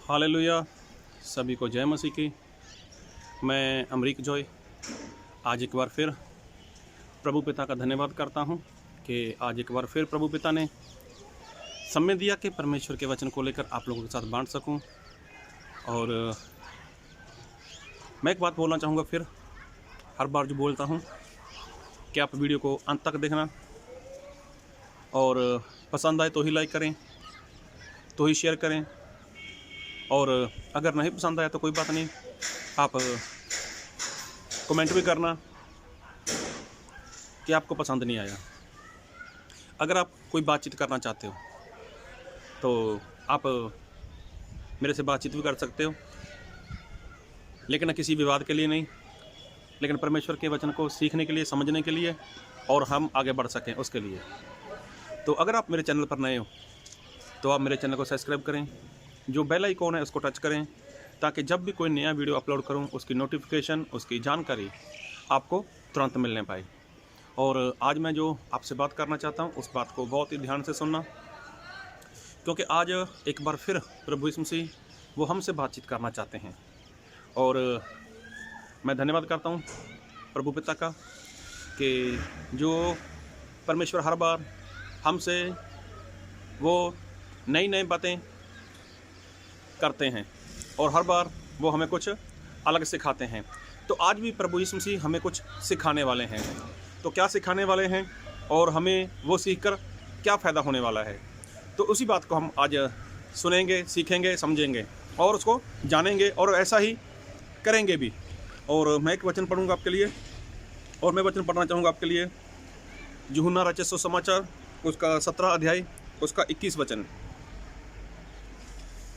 Hallelujah. सभी को जय मसीह की। मैं अमरीक जॉय आज एक बार फिर प्रभु पिता का धन्यवाद करता हूं कि आज एक बार फिर प्रभु पिता ने समय दिया कि परमेश्वर के वचन को लेकर आप लोगों के साथ बांट सकूं। और मैं एक बात बोलना चाहूँगा, फिर हर बार जो बोलता हूं कि आप वीडियो को अंत तक देखना और पसंद आए तो ही लाइक करें, तो ही शेयर करें, और अगर नहीं पसंद आया तो कोई बात नहीं, आप कमेंट भी करना कि आपको पसंद नहीं आया। अगर आप कोई बातचीत करना चाहते हो तो आप मेरे से बातचीत भी कर सकते हो, लेकिन किसी विवाद के लिए नहीं, लेकिन परमेश्वर के वचन को सीखने के लिए, समझने के लिए, और हम आगे बढ़ सकें उसके लिए। तो अगर आप मेरे चैनल पर नए हो तो आप मेरे चैनल को सब्सक्राइब करें, जो बेल आइकॉन है उसको टच करें, ताकि जब भी कोई नया वीडियो अपलोड करूं उसकी नोटिफिकेशन, उसकी जानकारी आपको तुरंत मिलने पाए। और आज मैं जो आपसे बात करना चाहता हूं उस बात को बहुत ही ध्यान से सुनना, क्योंकि आज एक बार फिर प्रभु यीशु मसीह वो हमसे बातचीत करना चाहते हैं। और मैं धन्यवाद करता हूं प्रभु पिता का कि जो परमेश्वर हर बार हमसे वो नई नई बातें करते हैं और हर बार वो हमें कुछ अलग सिखाते हैं। तो आज भी प्रभु यीशु मसीह हमें कुछ सिखाने वाले हैं। तो क्या सिखाने वाले हैं और हमें वो सीखकर क्या फ़ायदा होने वाला है, तो उसी बात को हम आज सुनेंगे, सीखेंगे, समझेंगे और उसको जानेंगे और ऐसा ही करेंगे भी। और मैं एक वचन पढ़ूंगा आपके लिए, और मैं वचन पढ़ना चाहूँगा आपके लिए यूहन्ना रचित सुसमाचार उसका 17 अध्याय उसका 21 वचन,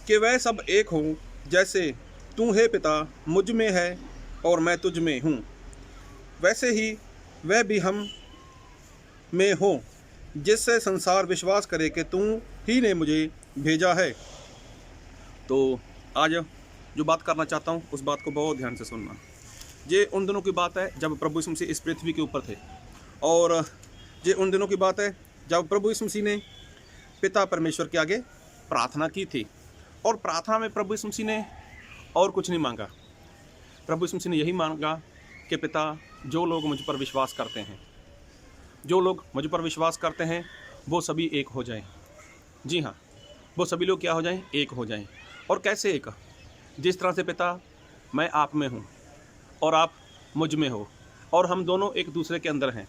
कि वह सब एक हों जैसे तू है पिता मुझ में है और मैं तुझ में हूँ, वैसे ही वह भी हम में हो, जिससे संसार विश्वास करे कि तू ही ने मुझे भेजा है। तो आज जो बात करना चाहता हूँ उस बात को बहुत ध्यान से सुनना। ये उन दिनों की बात है जब प्रभु यीशु मसीह इस पृथ्वी के ऊपर थे, और ये उन दिनों की बात है जब प्रभु यीशु मसीह ने पिता परमेश्वर के आगे प्रार्थना की थी। और प्रार्थना में प्रभु यीशु मसीह ने और कुछ नहीं मांगा। प्रभु यीशु मसीह ने यही मांगा कि पिता, जो लोग मुझ पर विश्वास करते हैं, जो लोग मुझ पर विश्वास करते हैं वो सभी एक हो जाएं। जी हाँ, वो सभी लोग क्या हो जाएं? एक हो जाएं। और कैसे एक? जिस तरह से पिता मैं आप में हूँ और आप मुझ में हो और हम दोनों एक दूसरे के अंदर हैं,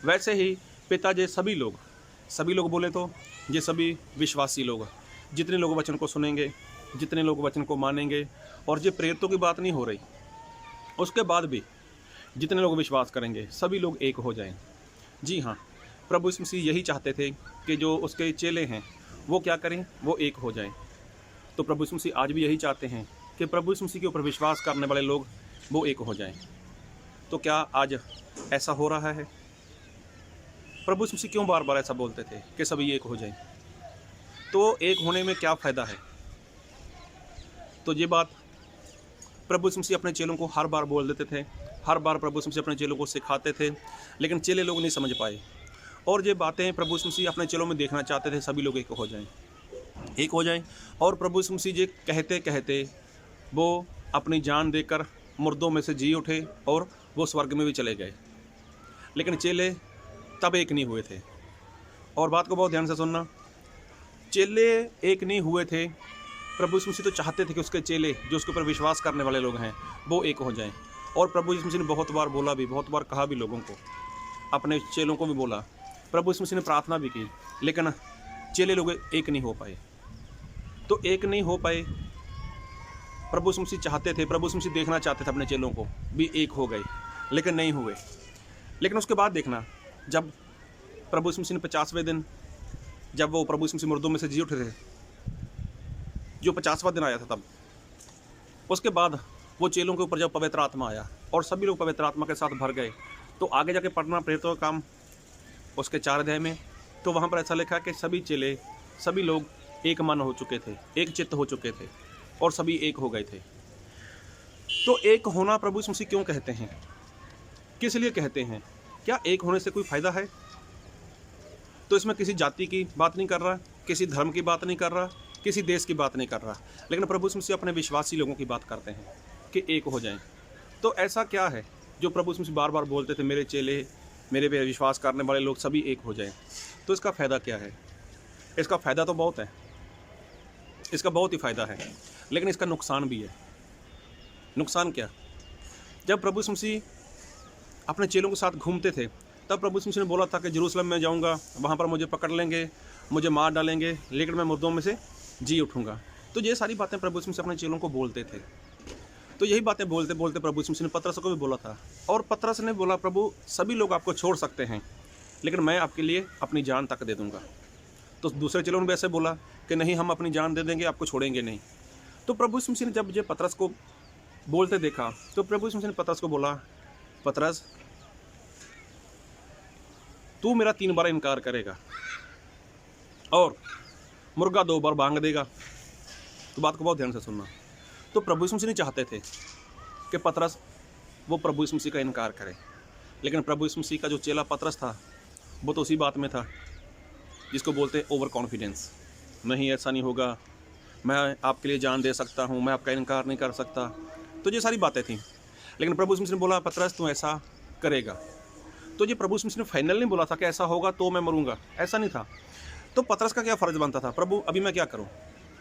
वैसे ही पिता ये सभी लोग बोले तो ये सभी विश्वासी लोग, जितने लोग वचन को सुनेंगे, जितने लोग वचन को मानेंगे, और ये प्रेरितों की बात नहीं हो रही, उसके बाद भी जितने लोग विश्वास करेंगे सभी लोग एक हो जाएं। जी हाँ, प्रभु यीशु मसीह यही चाहते थे कि जो उसके चेले हैं वो क्या करें? वो एक हो जाएं। तो प्रभु यीशु मसीह आज भी यही चाहते हैं कि प्रभु यीशु मसीह के ऊपर विश्वास करने वाले लोग वो एक हो जाएं। तो क्या आज ऐसा हो रहा है? प्रभु यीशु मसीह क्यों बार बार ऐसा बोलते थे कि सभी एक हो जाएं? तो एक होने में क्या फ़ायदा है? तो ये बात प्रभु यीशु मसीह अपने चेलों को हर बार बोल देते थे, हर बार प्रभु यीशु मसीह अपने चेलों को सिखाते थे, लेकिन चेले लोग नहीं समझ पाए। और ये बातें प्रभु यीशु मसीह अपने चेलों में देखना चाहते थे, सभी लोग एक हो जाएं। और प्रभु यीशु मसीह ये कहते कहते वो अपनी जान देकर मुर्दों में से जी उठे और वो स्वर्ग में भी चले गए, लेकिन चेले तब एक नहीं हुए थे। और बात को बहुत ध्यान से सुनना, चेले एक नहीं हुए थे। प्रभु यीशु मसीह तो चाहते थे कि उसके चेले, जो उसके ऊपर विश्वास करने वाले लोग हैं, वो एक हो जाएं। और प्रभु यीशु मसीह ने बहुत बार बोला भी, बहुत बार कहा भी लोगों को, अपने चेलों को भी बोला। प्रभु यीशु मसीह ने प्रार्थना भी की, लेकिन चेले लोग एक नहीं हो पाए। तो एक नहीं हो पाए। प्रभु यीशु मसीह चाहते थे, प्रभु यीशु मसीह देखना चाहते थे अपने चेलों को भी एक हो गए, लेकिन नहीं हुए। लेकिन उसके बाद देखना, जब प्रभु यीशु मसीह ने 50वें दिन, जब वो प्रभु यीशु मसीह मुर्दों में से जी उठे थे, जो 50वां दिन आया था, तब उसके बाद वो चेलों के ऊपर जब पवित्र आत्मा आया और सभी लोग पवित्र आत्मा के साथ भर गए, तो आगे जाके पढ़ना प्रेरितों का काम उसके 4 अध्याय में, तो वहाँ पर ऐसा लिखा कि सभी चेले, सभी लोग एक मन हो चुके थे, एक चित्त हो चुके थे और सभी एक हो गए थे। तो एक होना प्रभु यीशु मसीह क्यों कहते हैं? किस लिए कहते हैं? क्या एक होने से कोई फ़ायदा है? तो इसमें किसी जाति की बात नहीं कर रहा, किसी धर्म की बात नहीं कर रहा, किसी देश की बात नहीं कर रहा, लेकिन प्रभु यीशु मसीह अपने विश्वासी लोगों की बात करते हैं कि एक हो जाएं। तो ऐसा क्या है जो प्रभु यीशु मसीह बार बार बोलते थे, मेरे चेले, मेरे पे विश्वास करने वाले लोग सभी एक हो जाएं। तो इसका फ़ायदा क्या है? इसका फ़ायदा तो बहुत है, इसका बहुत ही फ़ायदा है, लेकिन इसका नुकसान भी है। नुकसान क्या? जब प्रभु यीशु मसीह अपने चेलों के साथ घूमते थे, तब प्रभु यीशु मसीह ने बोला था कि जेरूशलेम में जाऊंगा, वहाँ पर मुझे पकड़ लेंगे, मुझे मार डालेंगे, लेकिन मैं मुर्दों में से जी उठूंगा। तो ये सारी बातें प्रभु यीशु मसीह अपने चेलों को बोलते थे। तो यही बातें बोलते बोलते प्रभु यीशु मसीह ने पतरस को भी बोला था, और पतरस ने बोला, प्रभु सभी लोग आपको छोड़ सकते हैं, लेकिन मैं आपके लिए अपनी जान तक दे दूँगा। तो दूसरे चेलों ने भी ऐसे बोला कि नहीं, हम अपनी जान दे देंगे, आपको छोड़ेंगे नहीं। तो प्रभु यीशु मसीह ने जब ये पतरस को बोलते देखा, तो प्रभु यीशु मसीह ने पतरस को बोला, पतरस तू मेरा 3 बार इनकार करेगा और मुर्गा 2 बार भांग देगा। तो बात को बहुत ध्यान से सुनना। तो प्रभु यीशु मसीह नहीं चाहते थे कि पतरस वो प्रभु यीशु मसीह का इनकार करे, लेकिन प्रभु यीशु मसीह का जो चेला पतरस था, वो तो उसी बात में था जिसको बोलते हैं ओवर कॉन्फिडेंस। नहीं, ऐसा नहीं होगा, मैं आपके लिए जान दे सकता हूँ, मैं आपका इनकार नहीं कर सकता। तो ये सारी बातें थी, लेकिन प्रभु यीशु मसीह ने बोला, पतरस तू ऐसा करेगा। तो ये प्रभु यीशु मसीह ने फाइनल नहीं बोला था कि ऐसा होगा तो मैं मरूंगा, ऐसा नहीं था। तो पतरस का क्या फ़र्ज़ बनता था? प्रभु अभी मैं क्या करूं?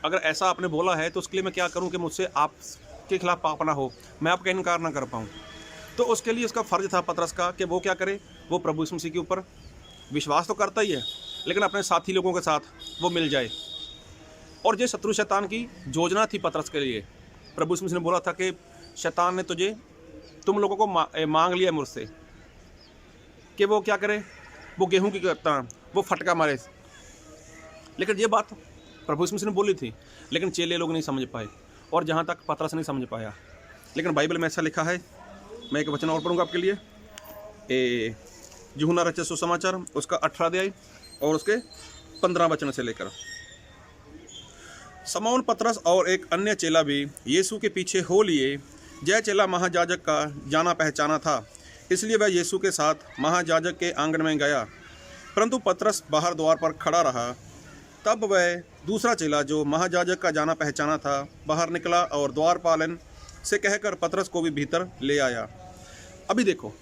अगर ऐसा आपने बोला है तो उसके लिए मैं क्या करूं कि मुझसे आपके खिलाफ पाप ना हो, मैं आपका इनकार ना कर पाऊं। तो उसके लिए उसका फ़र्ज़ था पतरस का कि वो क्या करे, वो प्रभु यीशु मसीह के ऊपर विश्वास तो करता ही है, लेकिन अपने साथी लोगों के साथ वो मिल जाए। और ये शत्रु शैतान की योजना थी पतरस के लिए। प्रभु यीशु मसीह ने बोला था कि शैतान ने तुम लोगों को मांग लिया मुझसे कि वो क्या करे, वो गेहूं की करता वो फटका मारे। लेकिन ये बात प्रभु यीशु मसीह ने बोली थी, लेकिन चेले लोग नहीं समझ पाए, और जहाँ तक पतरस नहीं समझ पाया। लेकिन बाइबल में ऐसा लिखा है, मैं एक वचन और पढ़ूंगा आपके लिए, यूहन्ना रचित सुसमाचार उसका 18 अध्याय और उसके 15 वचन से लेकर। समौन पतरस और एक अन्य चेला भी यीशु के पीछे हो लिए। यह चेला महायाजक का जाना पहचाना था, इसलिए वह यीशु के साथ महायाजक के आंगन में गया, परंतु पतरस बाहर द्वार पर खड़ा रहा। तब वह दूसरा चेला जो महायाजक का जाना पहचाना था बाहर निकला और द्वारपालन से कहकर पतरस को भी भीतर ले आया। अभी देखो,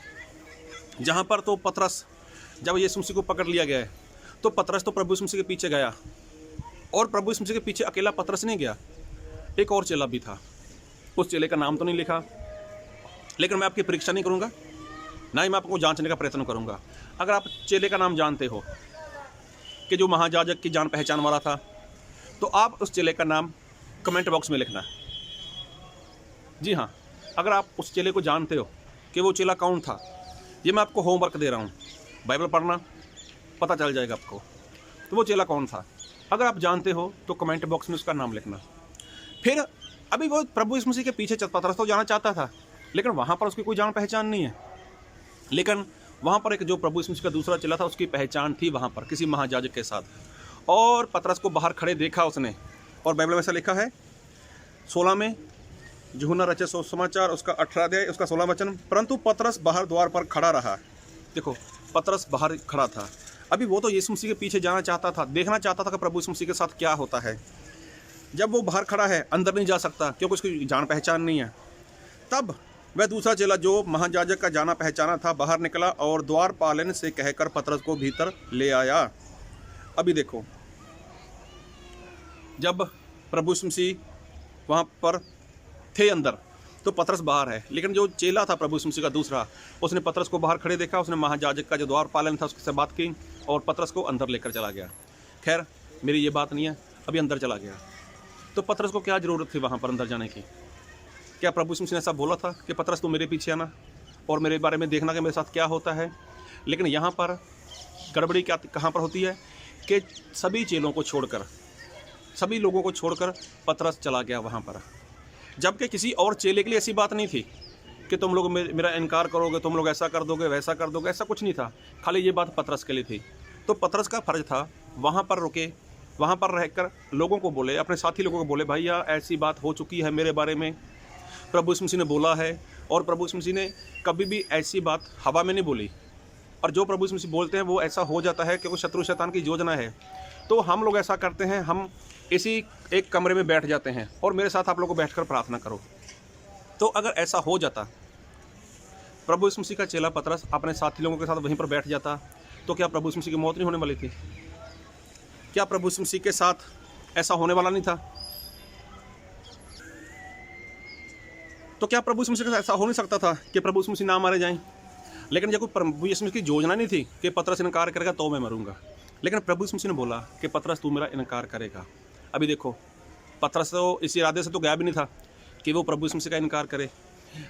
जहाँ पर तो पतरस, जब यीशु मसीह को पकड़ लिया गया है, तो पतरस तो प्रभु यीशु मसीह के पीछे गया, और प्रभु यीशु मसीह के पीछे अकेला पतरस नहीं गया, एक और चेला भी था। उस चेले का नाम तो नहीं लिखा, लेकिन मैं आपकी परीक्षा नहीं करूँगा, ना ही मैं आपको जांचने का प्रयत्न करूँगा। अगर आप चेले का नाम जानते हो कि जो महायाजक की जान पहचान वाला था, तो आप उस चेले का नाम कमेंट बॉक्स में लिखना। जी हाँ, अगर आप उस चेले को जानते हो कि वो चेला कौन था, ये मैं आपको होमवर्क दे रहा हूँ, बाइबल पढ़ना, पता चल जाएगा आपको तो वो चेला कौन था। अगर आप जानते हो तो कमेंट बॉक्स में उसका नाम लिखना। फिर अभी वो प्रभु यीशु मसीह के पीछे पतरस तो जाना चाहता था, लेकिन वहाँ पर उसकी कोई जान पहचान नहीं है। लेकिन वहाँ पर एक जो प्रभु यीशु मसीह का दूसरा चेला था, उसकी पहचान थी वहाँ पर किसी महायाजक के साथ, और पतरस को बाहर खड़े देखा उसने। और बाइबल में ऐसा लिखा है 16 में, यूहन्ना रचित सुसमाचार उसका 18 अध्याय उसका 16 वचन, परंतु पतरस बाहर द्वार पर खड़ा रहा। देखो, पतरस बाहर खड़ा था। अभी वो तो यीशु मसीह के पीछे जाना चाहता था, देखना चाहता था कि प्रभु यीशु मसीह के साथ क्या होता है। जब वो बाहर खड़ा है, अंदर नहीं जा सकता क्योंकि उसकी जान पहचान नहीं है। तब वह दूसरा चेला जो महायाजक का जाना पहचाना था बाहर निकला और द्वारपालन से कहकर पतरस को भीतर ले आया। अभी देखो, जब प्रभु यीशु मसीह वहाँ पर थे अंदर, तो पतरस बाहर है, लेकिन जो चेला था प्रभु यीशु मसीह का दूसरा, उसने पतरस को बाहर खड़े देखा, उसने महायाजक का जो द्वारपालन था उससे बात की और पतरस को अंदर लेकर चला गया। खैर, मेरी ये बात नहीं है, अभी अंदर चला गया। तो पतरस को क्या ज़रूरत थी वहाँ पर अंदर जाने की? क्या प्रभु यीशु मसीह ने ऐसा बोला था कि पतरस तू मेरे पीछे आना और मेरे बारे में देखना कि मेरे साथ क्या होता है? लेकिन यहाँ पर गड़बड़ी क्या कहाँ पर होती है कि सभी चेलों को छोड़कर, सभी लोगों को छोड़कर पतरस चला गया वहाँ पर, जबकि किसी और चेले के लिए ऐसी बात नहीं थी कि तुम लोग मेरा इनकार करोगे, तुम लोग ऐसा कर दोगे, वैसा कर दोगे, ऐसा कुछ नहीं था। खाली ये बात पतरस के लिए थी। तो पतरस का फ़र्ज था वहाँ पर रुके, वहाँ पर रहकर लोगों को बोले, अपने साथी लोगों को बोले, भैया ऐसी बात हो चुकी है मेरे बारे में, प्रभु यीशु मसीह ने बोला है। और प्रभु यीशु मसीह ने कभी भी ऐसी बात हवा में नहीं बोली, और जो प्रभु यीशु मसीह बोलते हैं वो ऐसा हो जाता है क्योंकि शत्रु शैतान की योजना है। तो हम लोग ऐसा करते हैं, हम इसी एक कमरे में बैठ जाते हैं और मेरे साथ आप लोगों को बैठकर प्रार्थना करो। तो अगर ऐसा हो जाता, प्रभु यीशु मसीह का चेला पतरस अपने साथी लोगों के साथ वहीं पर बैठ जाता, तो क्या प्रभु यीशु मसीह की मौत नहीं होने वाली थी? क्या प्रभु यीशु मसीह के साथ ऐसा होने वाला नहीं था? तो क्या प्रभु यीशु मसीह के साथ ऐसा हो नहीं सकता था कि प्रभु यीशु मसीह ना मारे जाएं? लेकिन जब कोई प्रभु यीशु मसीह की योजना नहीं थी कि पतरस इनकार करेगा तो मैं मरूंगा, लेकिन प्रभु यीशु मसीह ने बोला कि पतरस तू मेरा इनकार करेगा। अभी देखो, पतरस तो इस इरादे से तो गया भी नहीं था कि वो प्रभु यीशु मसीह का इनकार करे,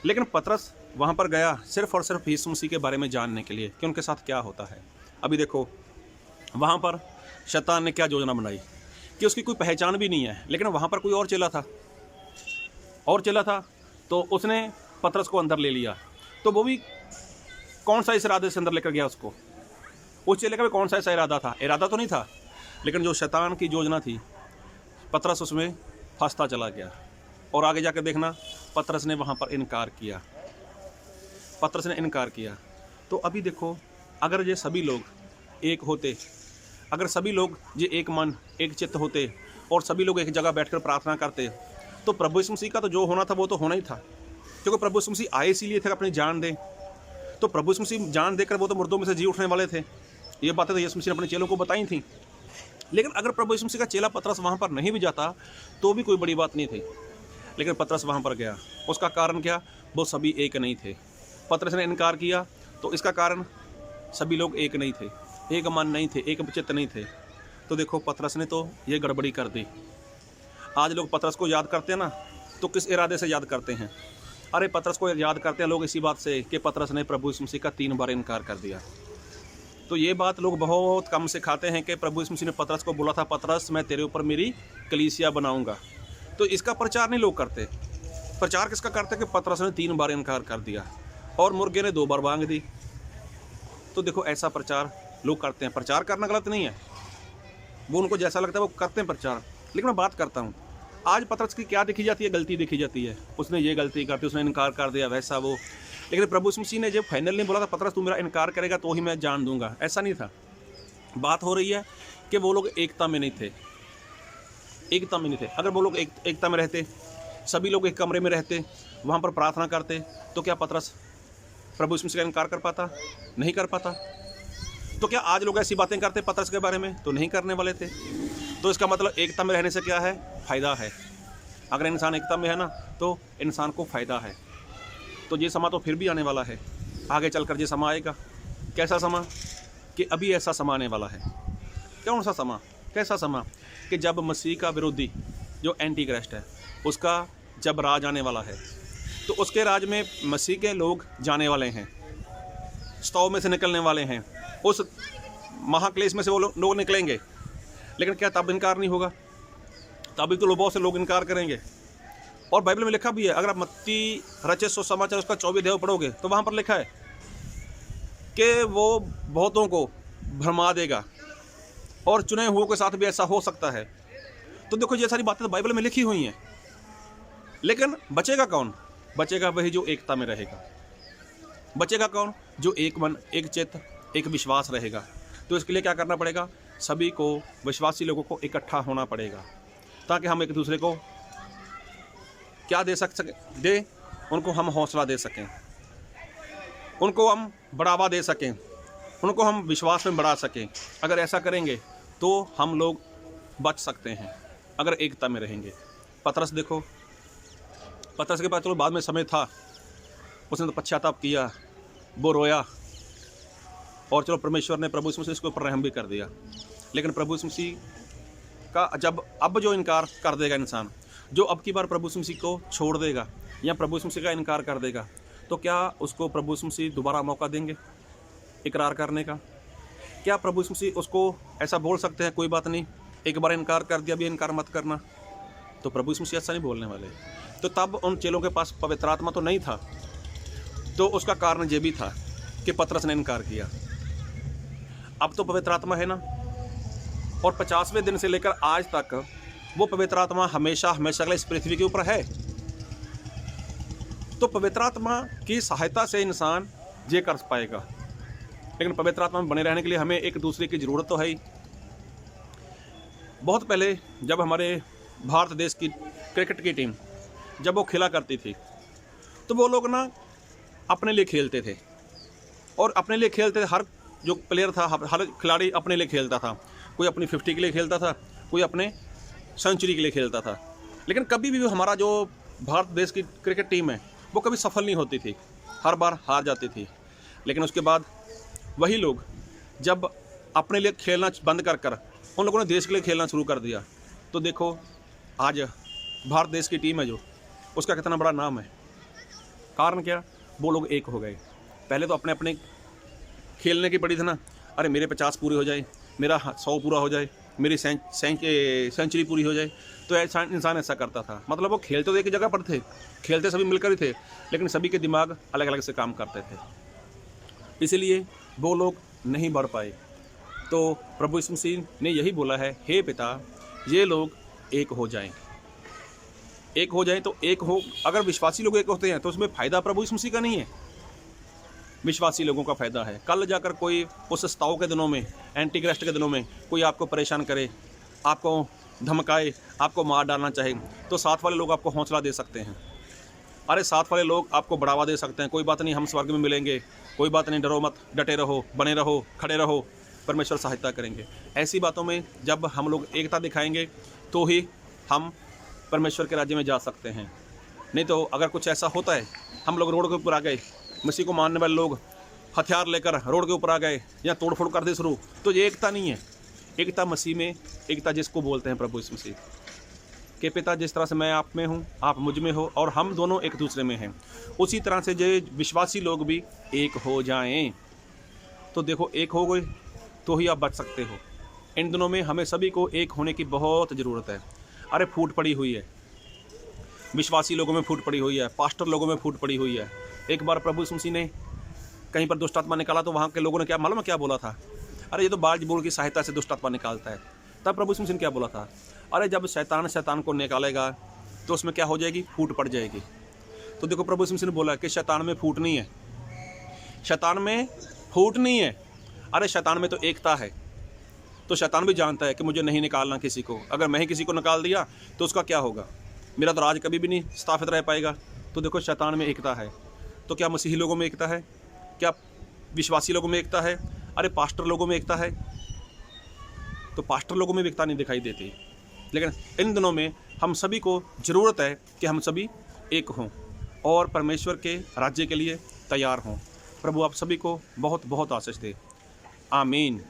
लेकिन पतरस वहाँ पर गया सिर्फ और सिर्फ यीशु मसीह के बारे में जानने के लिए कि उनके साथ क्या होता है। अभी देखो, वहाँ पर शैतान ने क्या योजना बनाई कि उसकी कोई पहचान भी नहीं है, लेकिन वहाँ पर कोई और चेला था तो उसने पतरस को अंदर ले लिया। तो वो भी कौन सा इस इरादे से अंदर लेकर गया उसको? उस चेले का भी कौन सा ऐसा इरादा था? इरादा तो नहीं था, लेकिन जो शैतान की योजना थी, पतरस उसमें फंसता चला गया। और आगे जाकर देखना, पतरस ने वहाँ पर इनकार किया। तो अभी देखो, अगर ये सभी लोग एक होते, अगर सभी लोग ये एक मन एक चित्त होते और सभी लोग एक जगह बैठकर प्रार्थना करते, तो प्रभु यीशु मसीह का तो जो होना था वो तो होना ही था, क्योंकि प्रभु यीशु मसीह आए इसीलिए थे अपनी जान दे। तो प्रभु यीशु मसीह जान देकर वो तो मुर्दों में से जी उठने वाले थे। ये बातें तो यीशु मसीह ने अपने चेलों को बताई थी। लेकिन अगर प्रभु यीशु मसीह का चेला पतरस वहाँ पर नहीं भी जाता तो भी कोई बड़ी बात नहीं थी, लेकिन पतरस वहाँ पर गया। उसका कारण क्या? वो सभी एक नहीं थे। पतरस ने इनकार किया तो इसका कारण सभी लोग एक नहीं थे, एक मन नहीं थे, एक चित्त नहीं थे। तो देखो, पतरस ने तो ये गड़बड़ी कर दी। आज लोग पतरस को याद करते हैं ना, तो किस इरादे से याद करते हैं? अरे पतरस को याद करते हैं लोग इसी बात से कि पतरस ने प्रभु यीशु मसीह का 3 बार इनकार कर दिया। तो ये बात लोग बहुत कम सिखाते हैं कि प्रभु यीशु मसीह ने पतरस को बोला था, पतरस मैं तेरे ऊपर मेरी कलीसिया बनाऊंगा। तो इसका प्रचार नहीं लोग करते। प्रचार किसका करते कि पतरस ने 3 बार इनकार कर दिया और मुर्गे ने 2 बार मांग दी। तो देखो, ऐसा प्रचार लोग करते हैं। प्रचार करना गलत नहीं है, वो उनको जैसा लगता है वो करते हैं प्रचार। लेकिन मैं बात करता हूँ, आज पतरस की क्या देखी जाती है? गलती देखी जाती है। उसने ये गलती करती, उसने इनकार कर दिया, वैसा वो। लेकिन प्रभु यीशु मसीह ने जब फाइनल नहीं बोला था पतरस तू मेरा इनकार करेगा तो ही मैं जान दूंगा, ऐसा नहीं था। बात हो रही है कि वो लोग एकता में नहीं थे। अगर वो लोग एकता में रहते, सभी लोग एक कमरे में रहते, वहाँ पर प्रार्थना करते, तो क्या पतरस प्रभु यीशु मसीह का इनकार कर पाता? नहीं कर पाता। तो क्या आज लोग ऐसी बातें करते पतरस के बारे में? तो नहीं करने वाले थे। तो इसका मतलब एकता में रहने से क्या है? फ़ायदा है। अगर इंसान एकता में है ना, तो इंसान को फ़ायदा है। तो ये समा तो फिर भी आने वाला है, आगे चलकर ये समा आएगा। कैसा समा? कि अभी ऐसा समा आने वाला है। कौन सा समा? कैसा समा? कि जब मसीह का विरोधी जो एंटी क्राइस्ट है, उसका जब राज आने वाला है, तो उसके राज में मसीह के लोग जाने वाले हैं, स्तव में से निकलने वाले हैं, उस महाक्लेश में से वो लोग निकलेंगे। लेकिन क्या तब इनकार नहीं होगा? तभी तो बहुत से लोग इनकार करेंगे। और बाइबल में लिखा भी है, अगर आप मत्ती रचित सुसमाचार उसका 24 अध्याय पढ़ोगे तो वहाँ पर लिखा है कि वो बहुतों को भरमा देगा और चुने हुओं के साथ भी ऐसा हो सकता है। तो देखो, ये सारी बातें तो बाइबल में लिखी हुई हैं। लेकिन बचेगा कौन? बचेगा वही जो एकता में रहेगा। बचेगा कौन? जो एक मन एक चित्त एक विश्वास रहेगा। तो इसके लिए क्या करना पड़ेगा? सभी को, विश्वासी लोगों को इकट्ठा होना पड़ेगा, ताकि हम एक दूसरे को क्या दे उनको हम हौसला दे सकें, उनको हम बढ़ावा दे सकें, उनको हम विश्वास में बढ़ा सकें। अगर ऐसा करेंगे तो हम लोग बच सकते हैं, अगर एकता में रहेंगे। पतरस देखो, पतरस के पास चलो बाद में समय था, उसने तो पश्चाताप किया, वो रोया, और चलो परमेश्वर ने प्रभु यीशु मसीह इसके ऊपर रहम भी कर दिया। लेकिन प्रभु यीशु मसीह का अब जो इनकार कर देगा इंसान, जो अब की बार प्रभु यीशु मसीह को छोड़ देगा या प्रभु यीशु मसीह का इनकार कर देगा, तो क्या उसको प्रभु यीशु मसीह दोबारा मौका देंगे इकरार करने का? क्या प्रभु यीशु मसीह उसको ऐसा बोल सकते हैं, कोई बात नहीं, एक बार इनकार कर दिया, अभी इनकार मत करना? तो प्रभु यीशु मसीह ऐसा नहीं बोलने वाले। तो तब उन चेलों के पास पवित्र आत्मा तो नहीं था, तो उसका कारण ये भी था कि पतरस ने इनकार किया। अब तो पवित्र आत्मा है ना, और 50वें दिन से लेकर आज तक वो पवित्र आत्मा हमेशा हमेशा के लिए इस पृथ्वी के ऊपर है। तो पवित्र आत्मा की सहायता से इंसान ये कर पाएगा। लेकिन पवित्र आत्मा में बने रहने के लिए हमें एक दूसरे की ज़रूरत तो है ही। बहुत पहले जब हमारे भारत देश की क्रिकेट की टीम जब वो खेला करती थी, तो वो लोग ना अपने लिए खेलते थे और अपने लिए खेलते थे। हर जो प्लेयर था, हर खिलाड़ी अपने लिए खेलता था। कोई अपनी 50 के लिए खेलता था, कोई अपने सेंचुरी के लिए खेलता था। लेकिन कभी भी हमारा जो भारत देश की क्रिकेट टीम है वो कभी सफल नहीं होती थी, हर बार हार जाती थी। लेकिन उसके बाद वही लोग जब अपने लिए खेलना बंद कर उन लोगों ने देश के लिए खेलना शुरू कर दिया, तो देखो आज भारत देश की टीम है जो, उसका कितना बड़ा नाम है। कारण क्या? वो लोग एक हो गए। पहले तो अपने अपने खेलने की पड़ी थी ना, अरे मेरे 50 पूरे हो जाए, मेरा 100 पूरा हो जाए, मेरी सेंचुरी पूरी हो जाए। तो ऐसा इंसान ऐसा करता था। मतलब वो खेलते तो एक ही जगह पर थे, खेलते सभी मिलकर ही थे, लेकिन सभी के दिमाग अलग अलग से काम करते थे, इसीलिए वो लोग नहीं बढ़ पाए। तो प्रभु यीशु मसीह ने यही बोला है, हे पिता ये लोग एक हो जाएं। एक हो जाएं तो एक हो, अगर विश्वासी लोग एक होते हैं तो उसमें फ़ायदा प्रभु यीशु मसीह का नहीं है, विश्वासी लोगों का फ़ायदा है। कल जाकर कोई उस सताव के दिनों में, एंटी क्राइस्ट के दिनों में कोई आपको परेशान करे, आपको धमकाए, आपको मार डालना चाहे, तो साथ वाले लोग आपको हौसला दे सकते हैं। अरे साथ वाले लोग आपको बढ़ावा दे सकते हैं, कोई बात नहीं, हम स्वर्ग में मिलेंगे, कोई बात नहीं, डरो मत, डटे रहो, बने रहो, खड़े रहो, परमेश्वर सहायता करेंगे। ऐसी बातों में जब हम लोग एकता दिखाएंगे तो ही हम परमेश्वर के राज्य में जा सकते हैं। नहीं तो अगर कुछ ऐसा होता है, हम लोग रोड के ऊपर आ गए, मसीह को मानने वाले लोग हथियार लेकर रोड के ऊपर आ गए या तोड़फोड़ कर दे शुरू, तो ये एकता नहीं है। एकता मसीह में, एकता जिसको बोलते हैं प्रभु यीशु मसीह के, पिता जिस तरह से मैं आप में हूँ, आप मुझ में हो और हम दोनों एक दूसरे में हैं, उसी तरह से जो विश्वासी लोग भी एक हो जाएं। तो देखो, एक हो गए तो ही आप बच सकते हो। इन दिनों में हमें सभी को एक होने की बहुत ज़रूरत है। अरे फूट पड़ी हुई है, विश्वासी लोगों में फूट पड़ी हुई है, पास्टर लोगों में फूट पड़ी हुई है। एक बार प्रभु यीशु मसीह ने कहीं पर दुष्ट आत्मा निकाला तो वहाँ के लोगों ने क्या मालूम क्या बोला था? अरे ये तो बाल बोल की सहायता से दुष्ट आत्मा निकालता है। तब प्रभु यीशु मसीह ने क्या बोला था? अरे जब शैतान को निकालेगा तो उसमें क्या हो जाएगी? फूट पड़ जाएगी। तो देखो प्रभु यीशु मसीह ने बोला कि शैतान में फूट नहीं है, शैतान में फूट नहीं है। अरे शैतान में तो एकता है। तो शैतान भी जानता है कि मुझे नहीं निकालना किसी को, अगर मैं ही किसी को निकाल दिया तो उसका क्या होगा? मेरा तो राज कभी भी नहीं स्थापित रह पाएगा। तो देखो शैतान में एकता है। तो क्या मसीही लोगों में एकता है? क्या विश्वासी लोगों में एकता है? अरे पास्टर लोगों में एकता है? तो पास्टर लोगों में एकता नहीं दिखाई देती। लेकिन इन दिनों में हम सभी को ज़रूरत है कि हम सभी एक हों और परमेश्वर के राज्य के लिए तैयार हों। प्रभु आप सभी को बहुत बहुत आशीष दे। आमीन।